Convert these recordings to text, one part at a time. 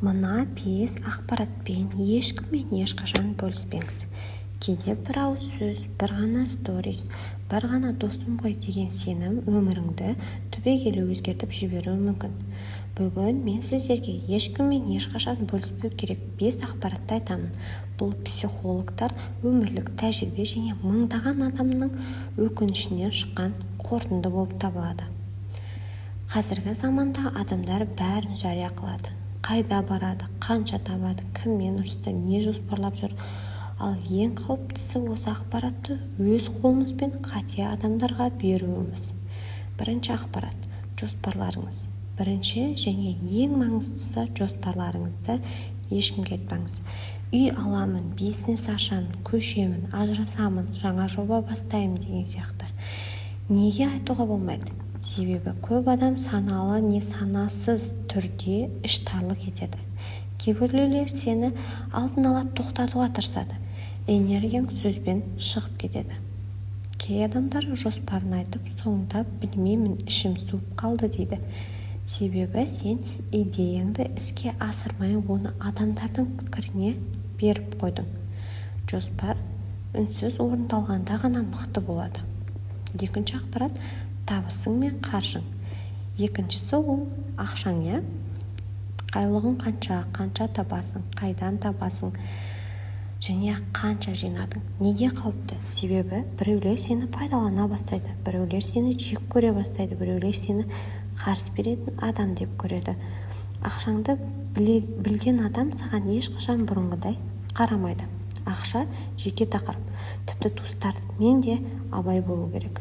Мына 5 ақпаратпен ешкіммен ешқашан бөліспеңіз. Кейде бір ауыз сөз, бір ғана сторис, бір ғана досым ғой деген сенім өміріңді түбегейлі өзгертіп жіберуі мүмкін. Бүгін мен сіздерге ешкіммен ешқашан бөліспеу керек 5 ақпаратты айтамын. Бұл психологтар өмірлік тәжірибе және мыңдаған адамның өкінішінен шыққан қорытынды болып табылады. Қазіргі заманда адамдар бәрін жария қылады. Қайда барады, қанша табады, кіммен ұрысты, не жоспарлап жүр. Ал ең қауіптісі осы ақпаратты өз қолымызбен қате адамдарға беруіміз. Бірінші ақпарат – жоспарларыңыз. Бірінші және ең маңыздысы жоспарларыңызды ешкімге айтпаңыз. Үй аламын, бизнес ашамын, көшемін, ажырасамын, жаңа жоба бастаймын деген сияқты. Неге айтуға болмайды? Себебі көп адам саналы не санасыз түрде іштарлық етеді. Кейбіреулер сені алдын ала тоқтатуға тырысады. Энергияң сөзбен шығып кетеді. Кей адамдар жоспарын айтып, соңында білмеймін, ішім суып қалды дейді. Себебі сен идеяңды іске асырмай, оны адамдардың пікіріне беріп қойдың. Жоспар үнсіз орындалғанда ғана мықты болады. Екінші ақпарат – табысың мен қаржың. Екіншісі ол ақшаң, айлығың қанша табасың, қайдан табасың және қанша жинадың. Неге қауіпті? Себебі біреулер сені пайдалана бастайды, біреулер сені жек көре бастайды, біреулер сені қарсы беретін адам деп көреді. Ақшаңды білген адам саған ешқашан бұрынғыдай қарамайды. Ақша жеке тақырып, тіпті туыстармен де абай болу керек.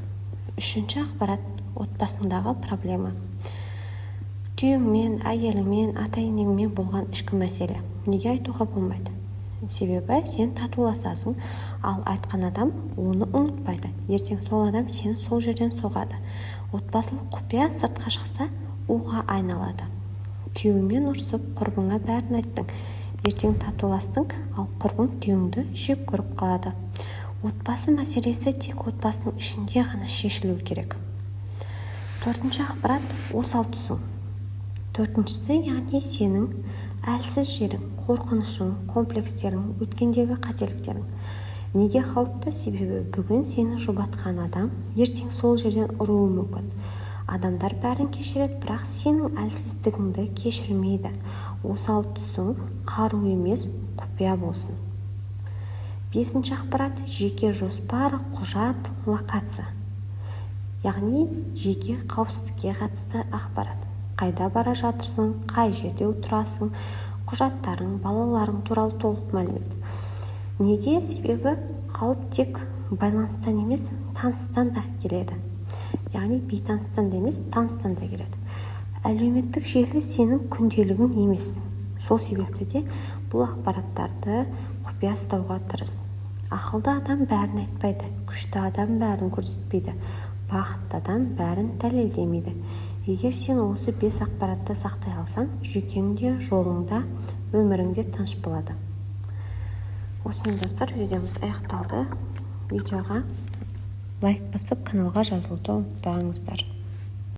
Үшінші ақпарат – отбасыңдағы проблема. Күйеуіңмен, әйеліңмен, ата-енеңмен болған ішкі мәселе. Неге айтуға болмайды? Себебі сен татуласасың, ал айтқан адам оны ұмытпайды. Ертең сол адам сені сол жерден соғады. Отбасылық құпия сыртқа шықса, уға айналады. Күйеуіңмен ұрсып, құрбыңа бәрін айттың. Ертең татуластың, ал құрбың күйеуіңді жек көріп қалады. Отбасы мәселесі тек отбасының ішінде ғана шешілу керек. Төртінші ақпарат – осал тұсың. Төртіншісі, яғни сенің әлсіз жерің, қорқынышың, комплекстерің, өткендегі қателіктерің. Неге қауіпті? Себебі бүгін сені жұбатқан адам ертең сол жерден ұруы мүмкін. Адамдар бәрін кешіреді, бірақ сенің әлсіздігіңді кешірмейді. Осал тұсың қару емес, құпия болсын. Бесінші ақпарат – жеке жоспар, құжат, локация. Яғни жеке қауіпсіздікке қатысты ақпарат. Қайда бара жатырсың, қай жерде отырасың, құжаттарың, балаларың туралы толық мәлімет. Неге? Себебі қауіп тек байланыстан емес, таныстан да келеді. Яғни бейтаныстан да емес, таныстан да келеді. Әлеуметтік желі сенің күнделігің емес. Сол себепті де бұл ақпараттарды құпия ұстауға тырыс. Ақылды адам бәрін айтпайды, күшті адам бәрін көрсетпейді, бақытты адам бәрін дәлелдемейді. Егер сен осы 5 ақпаратты сақтай алсаң, жүйкеңде, жолыңда, өміріңде тыныш болады. Осымен достар, видеомыз аяқталды. Видеоға лайк басып, каналға жазылуды ұмытпаңыздар.